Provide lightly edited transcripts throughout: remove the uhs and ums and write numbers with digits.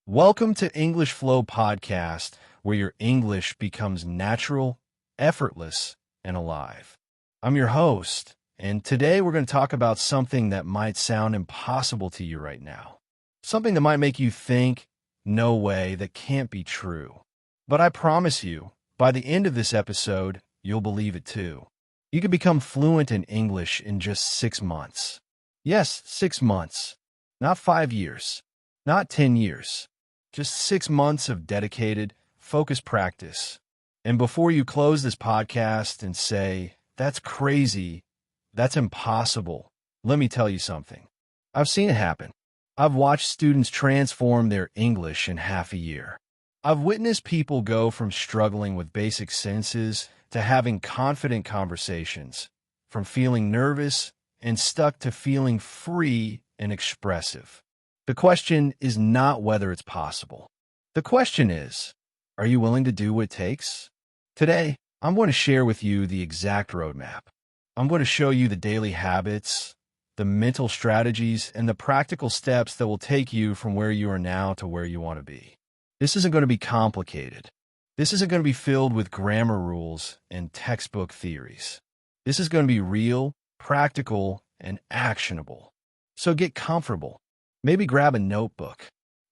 Welcome to English Flow Podcast, where your English becomes natural, effortless, and alive. I'm your host, and today we're going to talk about something that might sound impossible to you right now. Something that might make you think, no way, that can't be true. But I promise you, by the end of this episode, you'll believe it too. You can become fluent in English in just 6 months. Yes, 6 months. Not 5 years. Not 10 years. Just 6 months of dedicated, focused practice. And before you close this podcast and say, that's crazy, that's impossible, let me tell you something. I've seen it happen. I've watched students transform their English in half a year. I've witnessed people go from struggling with basic sentences to having confident conversations, from feeling nervous and stuck to feeling free and expressive. The question is not whether it's possible. The question is, are you willing to do what it takes? Today, I'm going to share with you the exact roadmap. I'm going to show you the daily habits, the mental strategies, and the practical steps that will take you from where you are now to where you want to be. This isn't going to be complicated. This isn't going to be filled with grammar rules and textbook theories. This is going to be real, practical, and actionable. So get comfortable. Maybe grab a notebook.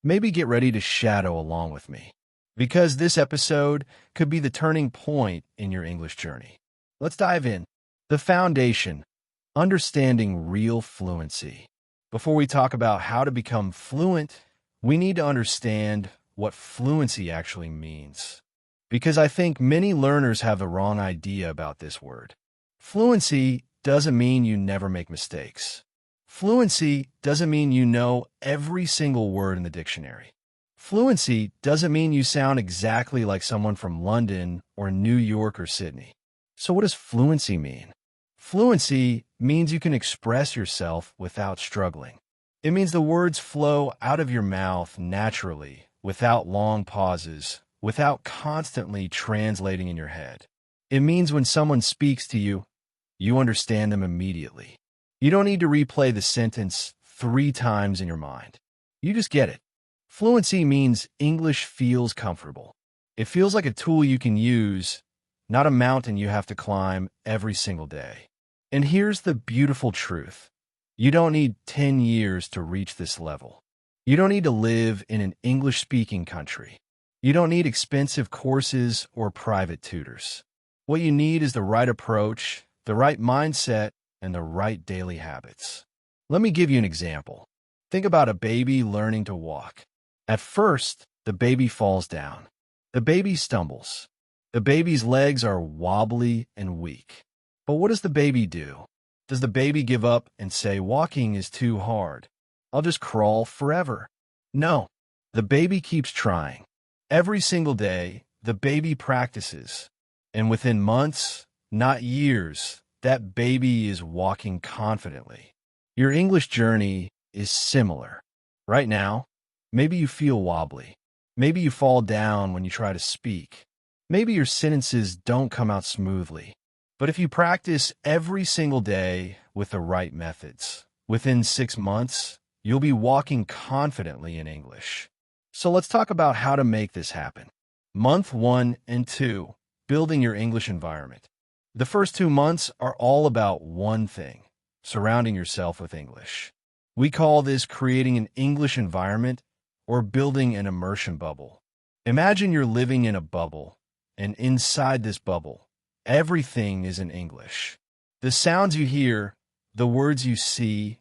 Maybe get ready to shadow along with me. Because this episode could be the turning point in your English journey. Let's dive in. The foundation, understanding real fluency. Before we talk about how to become fluent, we need to understand what fluency actually means. Because I think many learners have the wrong idea about this word. Fluency doesn't mean you never make mistakes. Fluency doesn't mean you know every single word in the dictionary. Fluency doesn't mean you sound exactly like someone from London or New York or Sydney. So what does fluency mean? Fluency means you can express yourself without struggling. It means the words flow out of your mouth naturally, without long pauses, without constantly translating in your head. It means when someone speaks to you, you understand them immediately. You don't need to replay the sentence 3 times in your mind. You just get it. Fluency means English feels comfortable. It feels like a tool you can use, not a mountain you have to climb every single day. And here's the beautiful truth. You don't need 10 years to reach this level. You don't need to live in an English-speaking country. You don't need expensive courses or private tutors. What you need is the right approach, the right mindset, and the right daily habits. Let me give you an example. Think about a baby learning to walk. At first, the baby falls down. The baby stumbles. The baby's legs are wobbly and weak. But what does the baby do? Does the baby give up and say, walking is too hard? I'll just crawl forever? No. The baby keeps trying. Every single day, the baby practices. And within months, not years, that baby is walking confidently. Your English journey is similar. Right now, maybe you feel wobbly. Maybe you fall down when you try to speak. Maybe your sentences don't come out smoothly. But if you practice every single day with the right methods, within 6 months, you'll be walking confidently in English. So let's talk about how to make this happen. Month 1 and 2, building your English environment. The first 2 months are all about one thing, surrounding yourself with English. We call this creating an English environment or building an immersion bubble. Imagine you're living in a bubble, and inside this bubble, everything is in English. The sounds you hear, the words you see,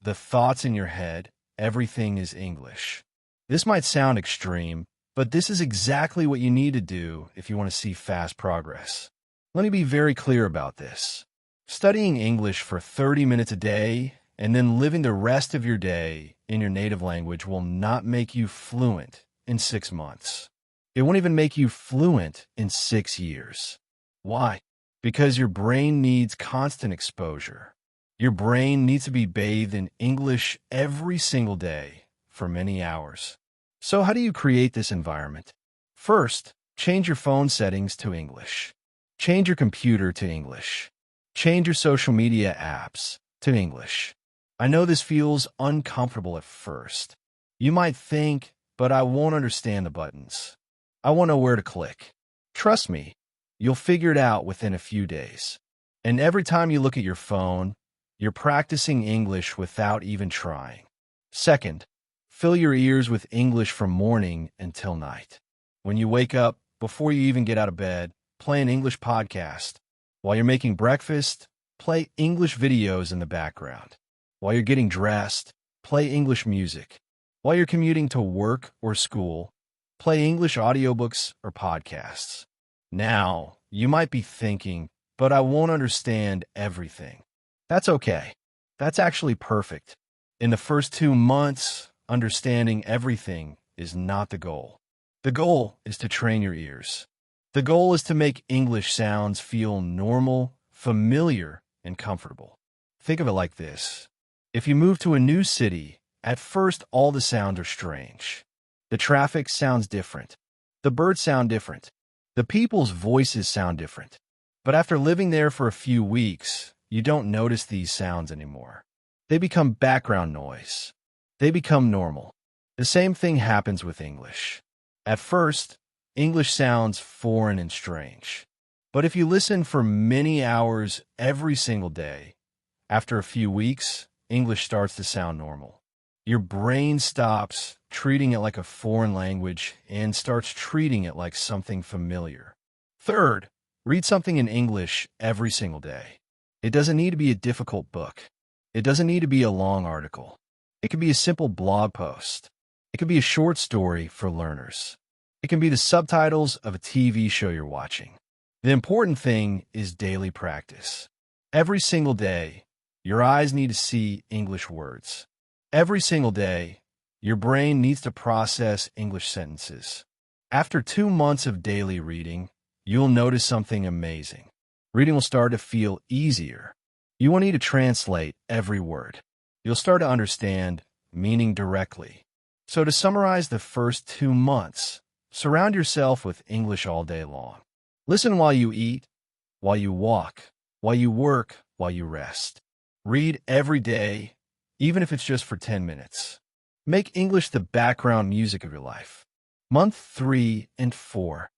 the thoughts in your head, everything is English. This might sound extreme, but this is exactly what you need to do if you want to see fast progress. Let me be very clear about this. Studying English for 30 minutes a day and then living the rest of your day in your native language will not make you fluent in 6 months. It won't even make you fluent in 6 years. Why? Because your brain needs constant exposure. Your brain needs to be bathed in English every single day for many hours. So how do you create this environment? First, change your phone settings to English. Change your computer to English. Change your social media apps to English. I know this feels uncomfortable at first. You might think, but I won't understand the buttons. I won't know where to click. Trust me, you'll figure it out within a few days. And every time you look at your phone, you're practicing English without even trying. Second, fill your ears with English from morning until night. When you wake up, before you even get out of bed, play an English podcast. While you're making breakfast, play English videos in the background. While you're getting dressed, play English music. While you're commuting to work or school, play English audiobooks or podcasts. Now, you might be thinking, but I won't understand everything. That's okay. That's actually perfect. In the first 2 months, understanding everything is not the goal. The goal is to train your ears. The goal is to make English sounds feel normal, familiar, and comfortable. Think of it like this. If you move to a new city, at first all the sounds are strange. The traffic sounds different. The birds sound different. The people's voices sound different. But after living there for a few weeks, you don't notice these sounds anymore. They become background noise. They become normal. The same thing happens with English. At first, English sounds foreign and strange. But if you listen for many hours every single day, after a few weeks, English starts to sound normal. Your brain stops treating it like a foreign language and starts treating it like something familiar. Third, read something in English every single day. It doesn't need to be a difficult book. It doesn't need to be a long article. It could be a simple blog post. It could be a short story for learners. It can be the subtitles of a TV show you're watching. The important thing is daily practice. Every single day, your eyes need to see English words. Every single day, your brain needs to process English sentences. After 2 months of daily reading, you'll notice something amazing. Reading will start to feel easier. You won't need to translate every word. You'll start to understand meaning directly. So to summarize the first 2 months, surround yourself with English all day long. Listen while you eat, while you walk, while you work, while you rest. Read every day, even if it's just for 10 minutes. Make English the background music of your life. Month 3 and 4,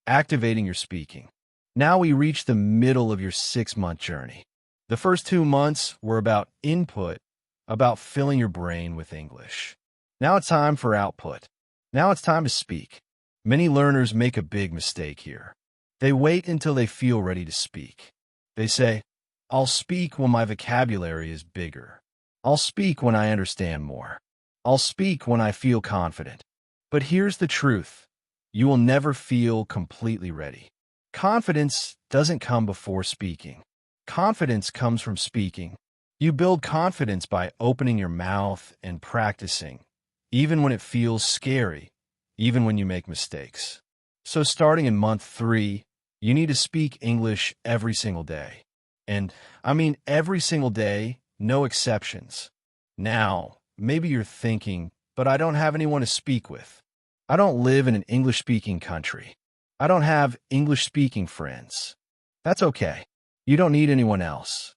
activating your speaking. Now we reach the middle of your 6-month journey. The first 2 months were about input, about filling your brain with English. Now it's time for output. Now it's time to speak. Many learners make a big mistake here. They wait until they feel ready to speak. They say, I'll speak when my vocabulary is bigger. I'll speak when I understand more. I'll speak when I feel confident. But here's the truth. You will never feel completely ready. Confidence doesn't come before speaking. Confidence comes from speaking. You build confidence by opening your mouth and practicing, even when it feels scary, even when you make mistakes. So starting in month 3, you need to speak English every single day. And I mean every single day, no exceptions. Now, maybe you're thinking, but I don't have anyone to speak with. I don't live in an English-speaking country. I don't have English-speaking friends. That's okay. You don't need anyone else.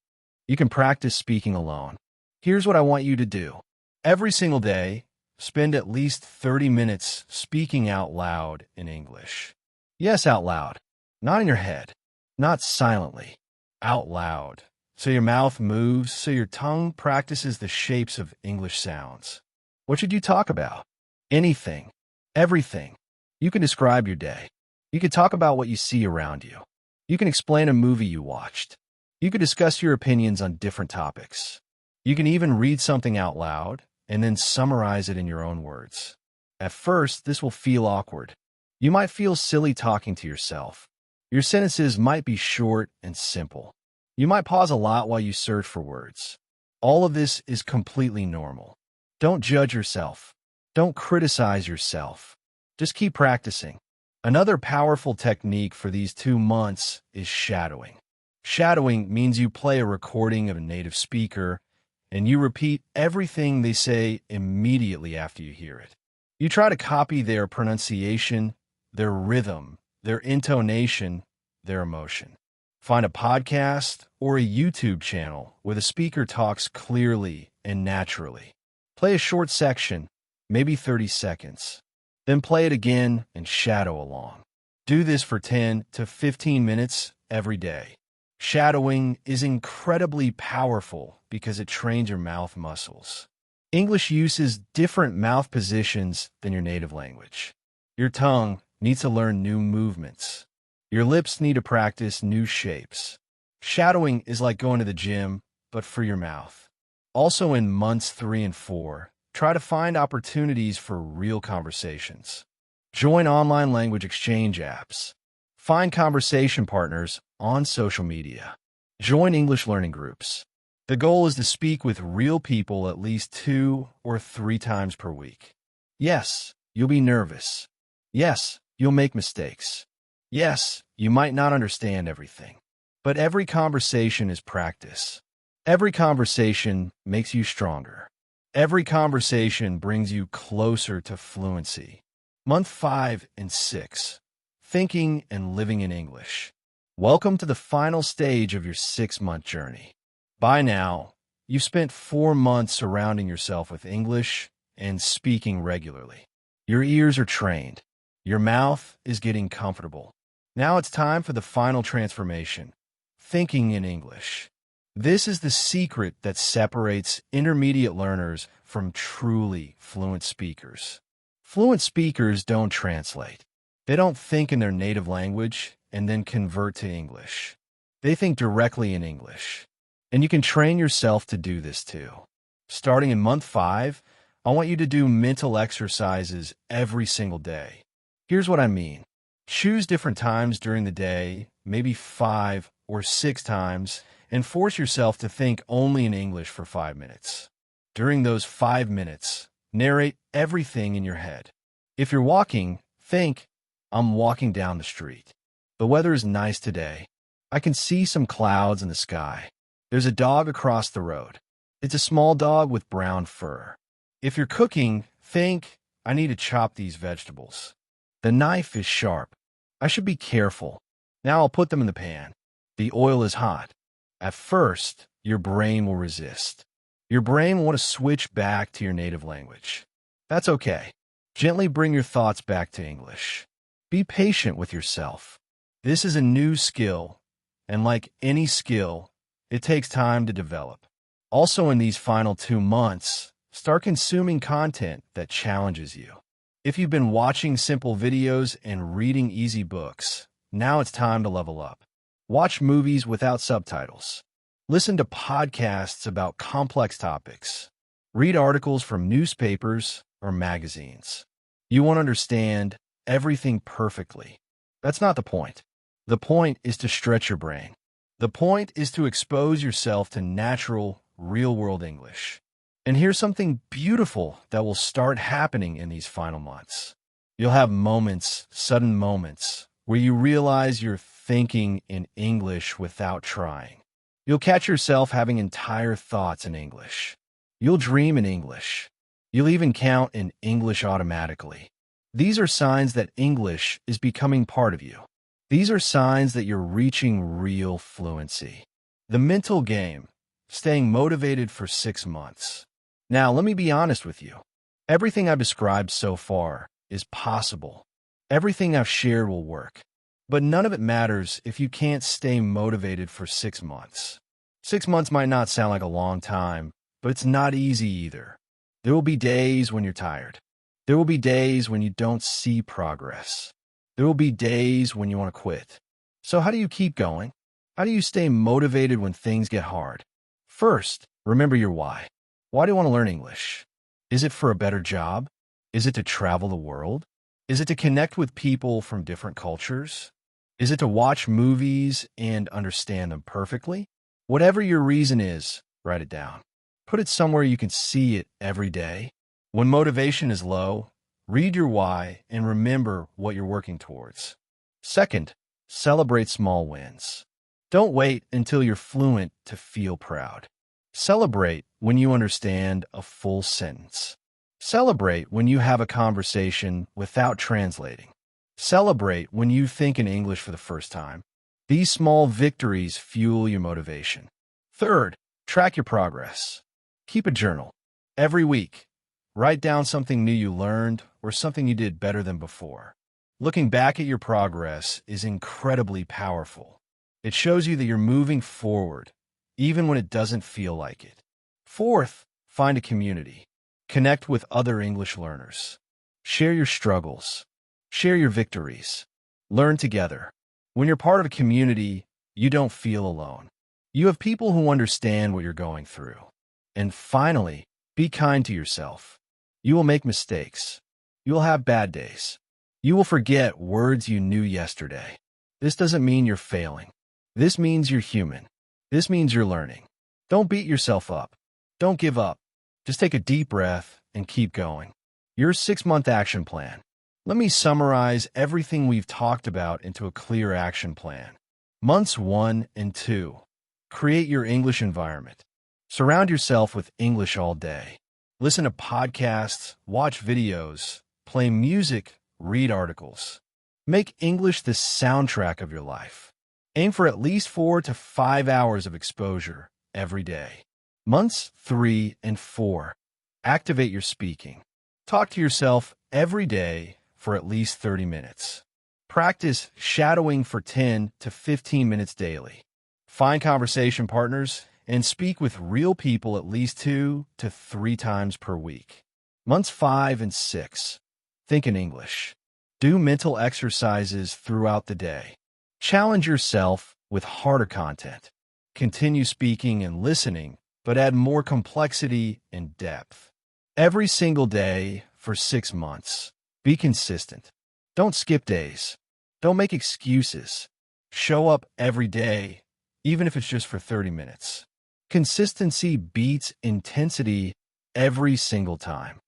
You can practice speaking alone. Here's what I want you to do. Every single day, spend at least 30 minutes speaking out loud in English. Yes, out loud. Not in your head. Not silently. Out loud. So your mouth moves, so your tongue practices the shapes of English sounds. What should you talk about? Anything. Everything. You can describe your day. You can talk about what you see around you. You can explain a movie you watched. You can discuss your opinions on different topics. You can even read something out loud and then summarize it in your own words. At first, this will feel awkward. You might feel silly talking to yourself. Your sentences might be short and simple. You might pause a lot while you search for words. All of this is completely normal. Don't judge yourself. Don't criticize yourself. Just keep practicing. Another powerful technique for these 2 months is shadowing. Shadowing means you play a recording of a native speaker and you repeat everything they say immediately after you hear it. You try to copy their pronunciation, their rhythm, their intonation, their emotion. Find a podcast or a YouTube channel where the speaker talks clearly and naturally. Play a short section, maybe 30 seconds. Then play it again and shadow along. Do this for 10 to 15 minutes every day. Shadowing is incredibly powerful because it trains your mouth muscles. English uses different mouth positions than your native language. Your tongue needs to learn new movements. Your lips need to practice new shapes. Shadowing is like going to the gym, but for your mouth. Also in months 3 and 4, try to find opportunities for real conversations. Join online language exchange apps. Find conversation partners on social media. Join English learning groups. The goal is to speak with real people at least 2 or 3 times per week. Yes, you'll be nervous. Yes, you'll make mistakes. Yes, you might not understand everything. But every conversation is practice. Every conversation makes you stronger. Every conversation brings you closer to fluency. Month 5 and 6. Thinking and living in English. Welcome to the final stage of your 6-month journey. By now, you've spent 4 months surrounding yourself with English and speaking regularly. Your ears are trained. Your mouth is getting comfortable. Now it's time for the final transformation, thinking in English. This is the secret that separates intermediate learners from truly fluent speakers. Fluent speakers don't translate. They don't think in their native language and then convert to English. They think directly in English. And you can train yourself to do this too. Starting in month 5, I want you to do mental exercises every single day. Here's what I mean. Choose different times during the day, maybe 5 or 6 times, and force yourself to think only in English for 5 minutes. During those 5 minutes, narrate everything in your head. If you're walking, think, I'm walking down the street. The weather is nice today. I can see some clouds in the sky. There's a dog across the road. It's a small dog with brown fur. If you're cooking, think, I need to chop these vegetables. The knife is sharp. I should be careful. Now I'll put them in the pan. The oil is hot. At first, your brain will resist. Your brain will want to switch back to your native language. That's okay. Gently bring your thoughts back to English. Be patient with yourself. This is a new skill, and like any skill, it takes time to develop. Also, in these final 2 months, start consuming content that challenges you. If you've been watching simple videos and reading easy books, now it's time to level up. Watch movies without subtitles. Listen to podcasts about complex topics. Read articles from newspapers or magazines. You won't understand everything perfectly. That's not the point. The point is to stretch your brain. The point is to expose yourself to natural, real-world English. And here's something beautiful that will start happening in these final months. You'll have moments, sudden moments, where you realize you're thinking in English without trying. You'll catch yourself having entire thoughts in English. You'll dream in English. You'll even count in English automatically. These are signs that English is becoming part of you. These are signs that you're reaching real fluency. The mental game, staying motivated for 6 months. Now, let me be honest with you. Everything I've described so far is possible. Everything I've shared will work. But none of it matters if you can't stay motivated for 6 months. 6 months might not sound like a long time, but it's not easy either. There will be days when you're tired. There will be days when you don't see progress. There will be days when you want to quit. So how do you keep going? How do you stay motivated when things get hard? First, remember your why. Why do you want to learn English? Is it for a better job? Is it to travel the world? Is it to connect with people from different cultures? Is it to watch movies and understand them perfectly? Whatever your reason is, write it down. Put it somewhere you can see it every day. When motivation is low, read your why and remember what you're working towards. Second, celebrate small wins. Don't wait until you're fluent to feel proud. Celebrate when you understand a full sentence. Celebrate when you have a conversation without translating. Celebrate when you think in English for the first time. These small victories fuel your motivation. Third, track your progress. Keep a journal. Every week, Write down something new you learned or something you did better than before. Looking back at your progress is incredibly powerful. It shows you that you're moving forward, even when it doesn't feel like it. Fourth, find a community. Connect with other English learners. Share your struggles. Share your victories. Learn together. When you're part of a community, you don't feel alone. You have people who understand what you're going through. And finally, be kind to yourself. You will make mistakes. You will have bad days. You will forget words you knew yesterday. This doesn't mean you're failing. This means you're human. This means you're learning. Don't beat yourself up. Don't give up. Just take a deep breath and keep going. Your 6-month action plan. Let me summarize everything we've talked about into a clear action plan. Months 1 and 2. Create your English environment. Surround yourself with English all day. Listen to podcasts, watch videos, play music, read articles. Make English the soundtrack of your life. Aim for at least 4 to 5 hours of exposure every day. Months 3 and 4. Activate your speaking. Talk to yourself every day for at least 30 minutes. Practice shadowing for 10 to 15 minutes daily. Find conversation partners and speak with real people at least 2 to 3 times per week. Months 5 and 6. Think in English. Do mental exercises throughout the day. Challenge yourself with harder content. Continue speaking and listening, but add more complexity and depth. Every single day for 6 months. Be consistent. Don't skip days. Don't make excuses. Show up every day, even if it's just for 30 minutes. Consistency beats intensity every single time.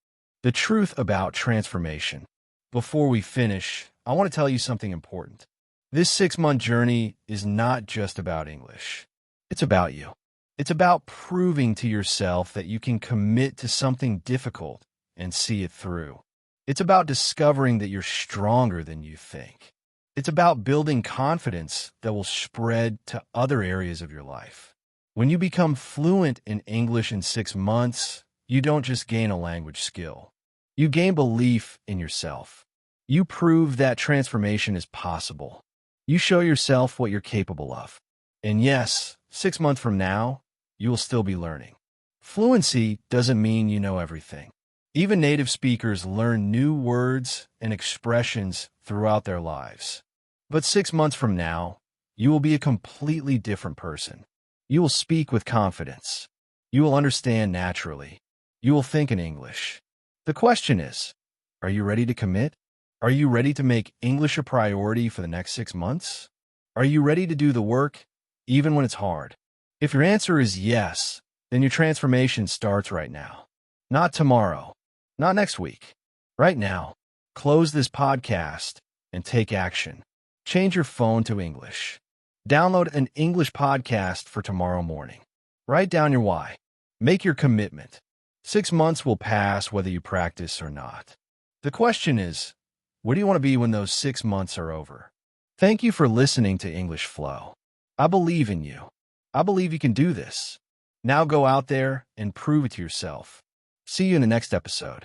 The truth about transformation. Before we finish, I want to tell you something important. This 6-month journey is not just about English. It's about you. It's about proving to yourself that you can commit to something difficult and see it through. It's about discovering that you're stronger than you think. It's about building confidence that will spread to other areas of your life. When you become fluent in English in 6 months, you don't just gain a language skill. You gain belief in yourself. You prove that transformation is possible. You show yourself what you're capable of. And yes, 6 months from now, you will still be learning. Fluency doesn't mean you know everything. Even native speakers learn new words and expressions throughout their lives. But 6 months from now, you will be a completely different person. You will speak with confidence. You will understand naturally. You will think in English. The question is, are you ready to commit? Are you ready to make English a priority for the next 6 months? Are you ready to do the work, even when it's hard? If your answer is yes, then your transformation starts right now. Not tomorrow. Not next week. Right now. Close this podcast and take action. Change your phone to English. Download an English podcast for tomorrow morning. Write down your why. Make your commitment. 6 months will pass whether you practice or not. The question is, where do you want to be when those 6 months are over? Thank you for listening to English Flow. I believe in you. I believe you can do this. Now go out there and prove it to yourself. See you in the next episode.